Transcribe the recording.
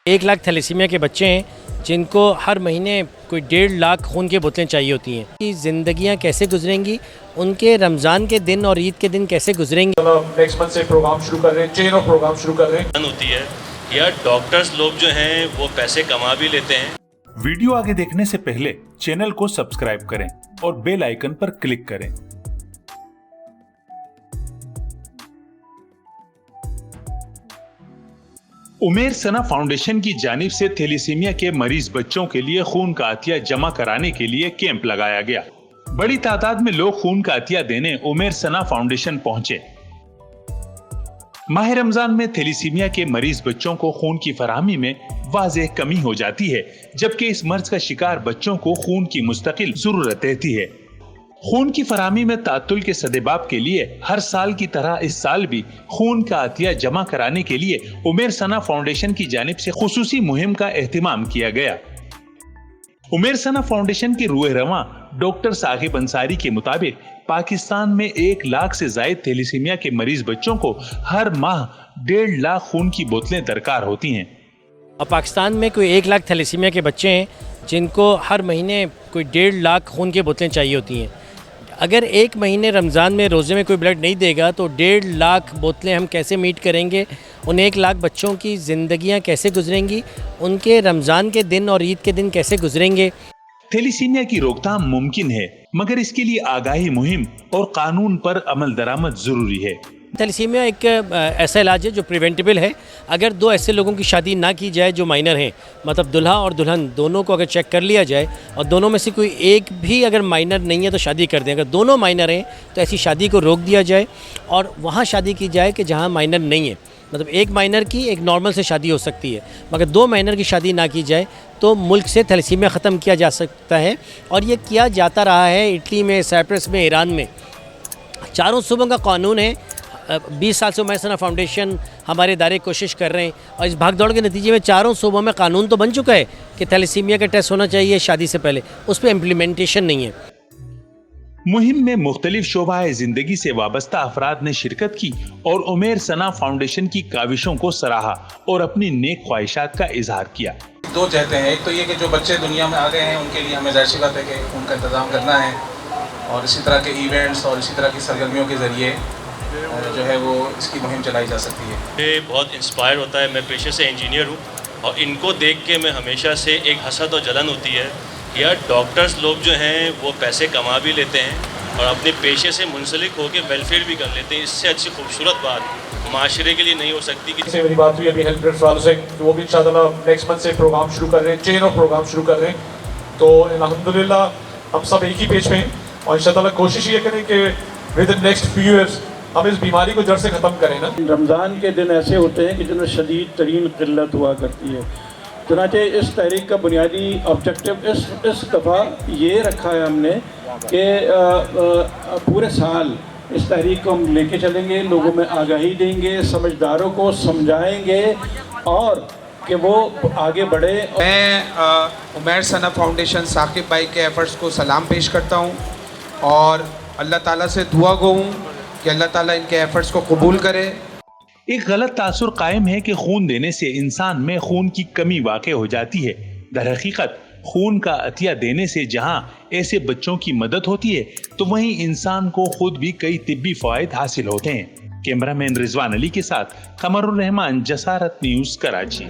एक लाख थैलेसीमिया के बच्चे हैं जिनको हर महीने कोई 1.5 लाख खून की बोतलें चाहिए होती हैं। कि ज़िंदगियाँ कैसे गुजरेंगी, उनके रमज़ान के दिन और ईद के दिन कैसे गुजरेंगे। नेक्स्ट मंथ से प्रोग्राम शुरू कर रहे हैं, चेन ऑफ प्रोग्राम शुरू कर रहे हैं। होती है या डॉक्टर्स लोग जो हैं वो पैसे कमा भी लेते हैं। वीडियो आगे देखने से पहले चैनल को सब्सक्राइब करें और बेल आइकन पर क्लिक करें। उमेर सना फाउंडेशन की जानिब से थैलेसीमिया के मरीज बच्चों के लिए खून का अतिया जमा कराने के लिए कैंप लगाया गया। बड़ी तादाद में लोग खून का अतिया देने उमेर सना फाउंडेशन पहुंचे। माह रमजान में थैलेसीमिया के मरीज बच्चों को खून की फराहमी में वाज़ेह कमी हो जाती है, जबकि इस मर्ज का शिकार बच्चों को खून की मुस्तकिल जरूरत रहती है। खून की फराहमी में तातुल के सदेबाब के लिए हर साल की तरह इस साल भी खून का अतिया जमा कराने के लिए उमेर सना फाउंडेशन की जानिब से खुसूसी मुहिम का एहतमाम किया गया। उमेर सना फाउंडेशन के रूह रवां डॉक्टर साकिब अंसारी के मुताबिक पाकिस्तान में 1 लाख से जायद थैलेसीमिया के मरीज बच्चों को हर माह 1.5 लाख खून की बोतलें दरकार होती हैं। और पाकिस्तान में कोई 1 लाख थैलेसीमिया के बच्चे हैं जिनको हर महीने कोई 1.5 लाख खून की बोतलें चाहिए होती हैं। अगर एक महीने रमज़ान में रोज़े में कोई ब्लड नहीं देगा तो 1.5 लाख बोतलें हम कैसे मीट करेंगे। उन 1 लाख बच्चों की ज़िंदगियाँ कैसे गुजरेंगी, उनके रमज़ान के दिन और ईद के दिन कैसे गुजरेंगे। थैलेसीमिया की रोकथाम मुमकिन है, मगर इसके लिए आगाही मुहिम और कानून पर अमल दरामद जरूरी है। थैलेसीमिया एक ऐसा इलाज है जो प्रिवेंटेबल है। अगर 2 ऐसे लोगों की शादी ना की जाए जो माइनर हैं, मतलब दुल्हा और दुल्हन दोनों को अगर चेक कर लिया जाए और दोनों में से कोई एक भी अगर माइनर नहीं है तो शादी कर दें। अगर दोनों माइनर हैं तो ऐसी शादी को रोक दिया जाए और वहाँ शादी की जाए कि जहाँ माइनर नहीं है। मतलब एक माइनर की एक नॉर्मल से शादी हो सकती है, मगर 2 माइनर की शादी ना की जाए तो मुल्क से थैलेसीमिया ख़त्म किया जा सकता है। और ये किया जाता रहा है इटली में, साइप्रस में, ईरान में। चारों सूबों का कानून है। 20 साल से उमेर सना फाउंडेशन हमारे इदारे कोशिश कर रहे हैं और इस भागदौड़ के नतीजे में चारों सूबों में कानून तो बन चुका है कि थैलेसीमिया का टेस्ट होना चाहिए शादी से पहले, उस पर इम्प्लीमेंटेशन नहीं है। मुहिम में मुख्तलिफ शोबाए जिंदगी से वाबस्ता अफराद ने शिरकत की और उमेर सना फाउंडेशन की काविशों को सराहा और अपनी नेक ख्वाहिशात का इजहार किया। 2 चाहते हैं, एक तो ये कि जो बच्चे दुनिया में आ गए हैं उनके लिए हमें ज़ाहिर सी बात है कि उनका इंतज़ाम करना है और इसी तरह के इवेंट्स और इसी तरह की सरगर्मियों के ज़रिए जो है वो इसकी मुहिम चलाई जा सकती है। ये बहुत इंस्पायर होता है। मैं पेशे से इंजीनियर हूँ और इनको देख के मैं हमेशा से एक हसद और जलन होती है कि यार डॉक्टर्स लोग जो हैं वो पैसे कमा भी लेते हैं और अपने पेशे से मुंसलिक होकर वेलफेयर भी कर लेते हैं। इससे अच्छी खूबसूरत बात माशरे के लिए नहीं हो सकती। कि मेरी बात हुई अभी हेल्थ मिनिस्टर वालों से, वो भी इंशाअल्लाह नेक्स्ट मंथ से प्रोग्राम शुरू कर रहे हैं, चेन ऑफ प्रोग्राम शुरू कर रहे हैं। तो अल्हम्दुलिल्लाह हम सब एक ही पेज पे हैं और इंशाअल्लाह कोशिश ये करें कि with in next few years हम इस बीमारी को जड़ से ख़त्म करें ना। रमज़ान के दिन ऐसे होते हैं कि जिनमें शदीद तरीन क़िल्लत हुआ करती है। चुनांचे इस तहरीक का बुनियादी ऑब्जेक्टिव इस दफ़ा ये रखा है हमने कि पूरे साल इस तहरीक को हम लेके चलेंगे, लोगों में आगाही देंगे, समझदारों को समझाएंगे और कि वो आगे बढ़े। मैं उमेर सना फाउंडेशन साकिब भाई के एफ़र्ट्स को सलाम पेश करता हूँ और अल्लाह ताला से दुआ गो हूँ कि अल्लाह ताला इनके एफ़र्ट्स को कबूल करे। एक गलत तासुर कायम है कि खून देने से इंसान में खून की कमी वाक़े हो जाती है। दरहकीकत खून का अतिया देने से जहां ऐसे बच्चों की मदद होती है तो वहीं इंसान को खुद भी कई तिब्बी फ़वाइद हासिल होते हैं। कैमरामैन रिजवान अली के साथ कमरुर रहमान, जसारत न्यूज़, कराची।